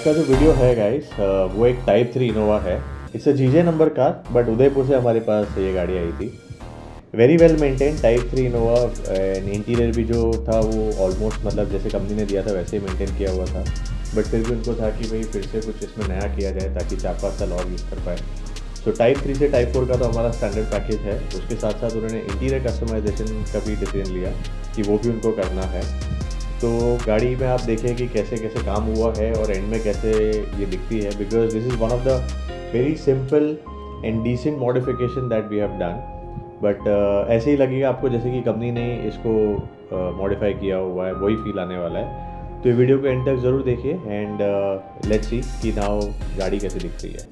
आज का जो वीडियो है गाइस वो एक टाइप 3 इनोवा है। It's a GJ number car, but Udaipur से हमारे पास ये गाड़ी आई थी। Very well maintain type 3 Innova. Interior भी जो था वो ऑलमोस्ट मतलब जैसे कंपनी ने दिया था वैसे ही मेंटेन किया हुआ था, बट फिर भी उनको था कि भाई फिर से कुछ इसमें नया किया जाए ताकि 4-5 साल और यूज़ कर पाए। सो टाइप 3 से टाइप 4 का तो हमारा स्टैंडर्ड पैकेज है। उसके साथ साथ उन्होंने इंटीरियर कस्टमाइजेशन का भी डिसीजन लिया कि वो भी उनको करना है। तो गाड़ी में आप देखें कि कैसे कैसे काम हुआ है और एंड में कैसे ये दिखती है, because this is one of the very simple and decent modification that we have done. But ऐसे ही लगेगा आपको जैसे कि कंपनी ने इसको मॉडिफाई किया हुआ है, वही फील आने वाला है। तो ये वीडियो को एंड तक ज़रूर देखिए एंड लेट्स सी कि नाउ गाड़ी कैसे दिख रही है।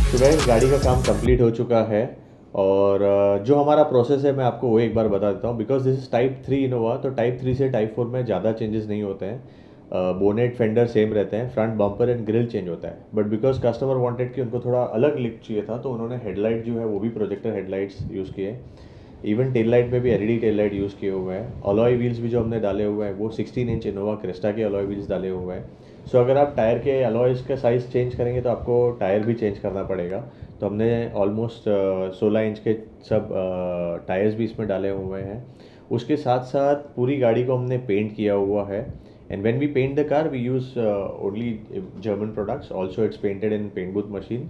तो गाइस गाड़ी का काम कंप्लीट हो चुका है और जो हमारा प्रोसेस है मैं आपको वो एक बार बता देता हूँ। Because this is type 3 Innova, तो टाइप 3 से टाइप 4 में ज़्यादा चेंजेस नहीं होते हैं। बोनेट फेंडर सेम रहते हैं, front bumper and grill change होता है, बट बिकॉज कस्टमर वांटेड कि उनको थोड़ा अलग लुक चाहिए था तो उन्होंने हेडलाइट जो है वो भी प्रोजेक्टर हेडलाइट्स यूज़ किए। इवन टेल लाइट में भी एलईडी टेल लाइट यूज़ किए हुए हैं। अलॉय व्हील्स भी जो हमने डाले हुए हैं वो 16 इंच इनोवा क्रिस्टा के अलॉय व्हील्स डाले हुए हैं। सो अगर आप टायर के अलॉयज़ का साइज़ चेंज करेंगे तो आपको टायर भी चेंज करना पड़ेगा। तो हमने ऑलमोस्ट 16 इंच के सब टायर्स भी इसमें डाले हुए हैं। उसके साथ साथ पूरी गाड़ी को हमने पेंट किया हुआ है। And when we paint the car we use only German products, also it's painted in paint booth machine.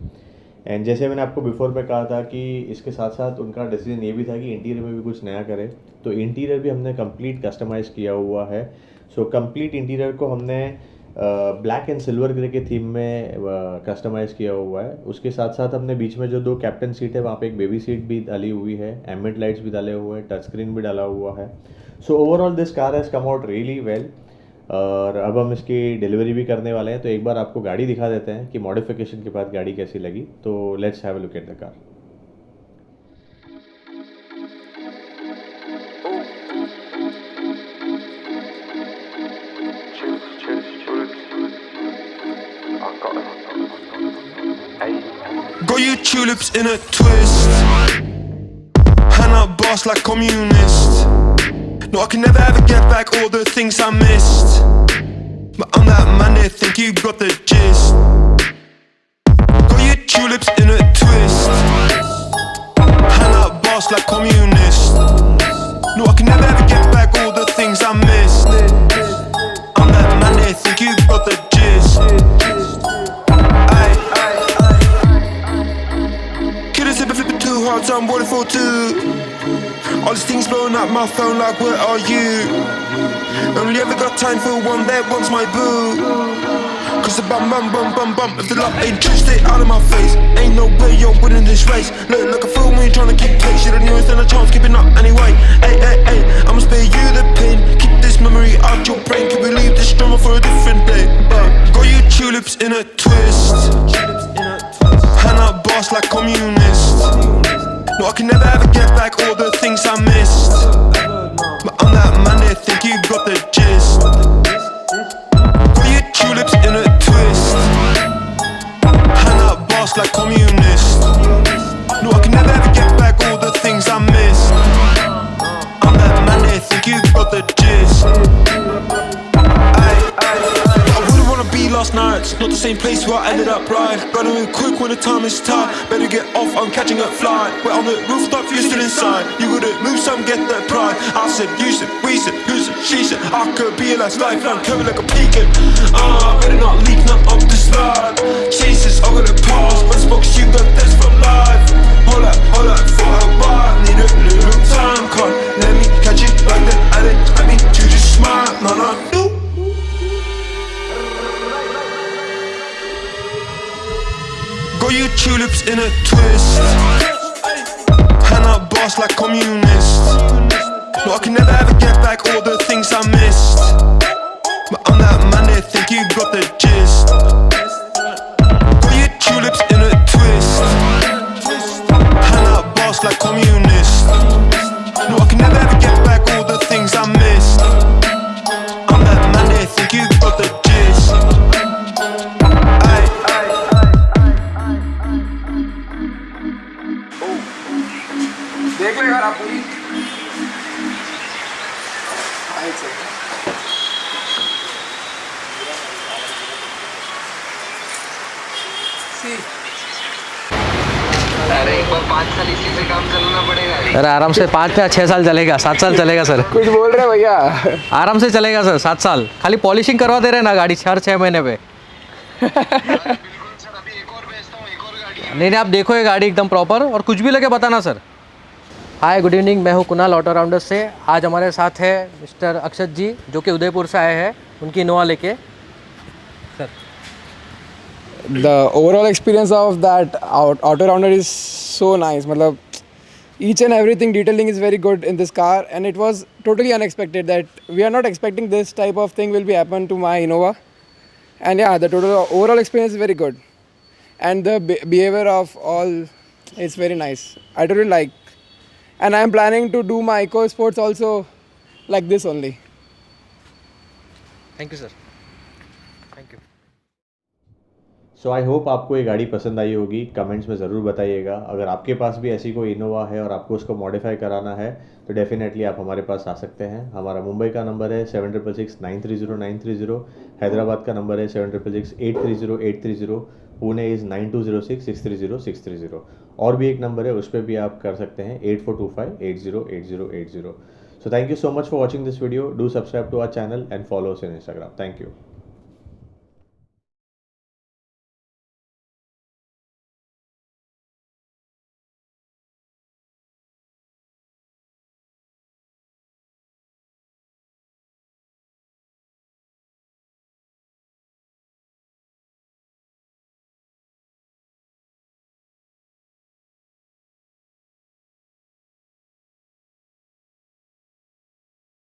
And जैसे मैंने आपको बिफोर में कहा था कि इसके साथ साथ उनका डिसीजन ये भी था कि इंटीरियर में भी कुछ नया करें, तो इंटीरियर भी हमने कंप्लीट कस्टमाइज़ किया हुआ है। सो कंप्लीट इंटीरियर को हमने ब्लैक एंड सिल्वर ग्रे के थीम में कस्टमाइज़ किया हुआ है। उसके साथ साथ हमने बीच में जो 2 कैप्टन सीट है वहाँ पे एक बेबी सीट भी डाली हुई है, एम्बिएंट लाइट्स भी डाले हुए हैं, टच स्क्रीन भी डाला हुआ है। So overall this car has come out really well. और अब हम इसकी डिलीवरी भी करने वाले हैं, तो एक बार आपको गाड़ी दिखा देते हैं कि मॉडिफिकेशन के बाद गाड़ी कैसी लगी। तो let's have a look at the car. Got you tulips in a twist, hand up boss like communist. No, I can never ever get back all the things I missed, but I'm that man that think you got the gist. Got you tulips in a twist, hand up boss like communist. No, I can never ever get back all the things I missed, I'm that man that think you got the gist. Too hard, so I'm wanting for two. All these things blowing up my phone like where are you? Only ever got time for one that wants my boo. Cause the bum bum bum bum bum, if the love ain't true, stay out of my face. Ain't no way you're winning this race. Look like a fool when you're trying to keep pace. You don't even stand a chance keeping up anyway. Hey, hey, hey, I'ma spare you the pain. Keep this memory out your brain. Can we leave this drama for a different day? Got you tulips in a twist, hand up boss like communist. No, I can never ever get back all the things I missed, but I'm that man that think you got the gist. Got you tulips in a twist, hand up boss like communist. No, I can never ever get back all the things I missed, I'm that man that think you got the gist. Last night, not the same place where I ended up right. Gotta move quick when the time is tight. Better get off, I'm catching a flight. We're on the rooftop, you're still inside. You gotta move some, get that pride. I said, you said, we said, who said, she said. I could be a last lifeline, coming like a peeking. Better not leak, not up the slide. Jesus, I got a pass, but spoke you got this for life. Hold up, for a while. Need a little time card. Let me catch it like that. I didn't expect me to just smile. No. Got you tulips in a twist, hand up boss like communist. No, I can never ever get back all the things I missed, but I'm that man that think you got the gist. Got you tulips in a twist, hand up boss like communist. No, I can never ever get back all the things I missed, I'm that man that think you got the gist. देख ले यार आप पूरी अरे एक बार 5 साल इसी से काम चलाना पड़ेगा। अरे आराम से 5 या 6 साल चलेगा, 7 साल चलेगा सर। कुछ बोल रहे भैया? आराम से चलेगा सर, 7 साल। खाली पॉलिशिंग करवा दे रहे ना गाड़ी हर 6 महीने पे। बिल्कुल सर, अभी एक और भेजता हूँ, एक और गाड़ी। नहीं आप देखो ये गाड़ी एकदम प्रॉपर, और कुछ भी लगे बताना सर। हाय गुड इवनिंग, मैं हूँ कुणाल ऑटोराउंडर्स से। आज हमारे साथ है मिस्टर अक्षत जी जो कि उदयपुर से आए हैं उनकी इनोवा लेके। Sir The overall experience of that Autorounder is so nice. मतलब each and everything detailing is very good in this car, and it was totally unexpected that we are not expecting this type of thing will be happen to my Innova. And yeah, the total overall experience is very good, and the behavior of all is very nice. I totally like, and I am planning to do my eco sports also like this only. Thank you sir. So I hope आपको ये गाड़ी पसंद आई होगी, comments में ज़रूर बताइएगा। अगर आपके पास भी ऐसी कोई इनोवा है और आपको उसको मॉडिफाई कराना है तो डेफिनेटली आप हमारे पास आ सकते हैं। हमारा मुंबई का नंबर है 7666930930, हैदराबाद का नंबर है 7666830830, पुणे इज़ 9206630630, और भी एक नंबर है उस पर भी आप कर सकते हैं 8425808080। So thank you so much for watching this video. Do subscribe to our channel and follow us on Instagram. Thank you.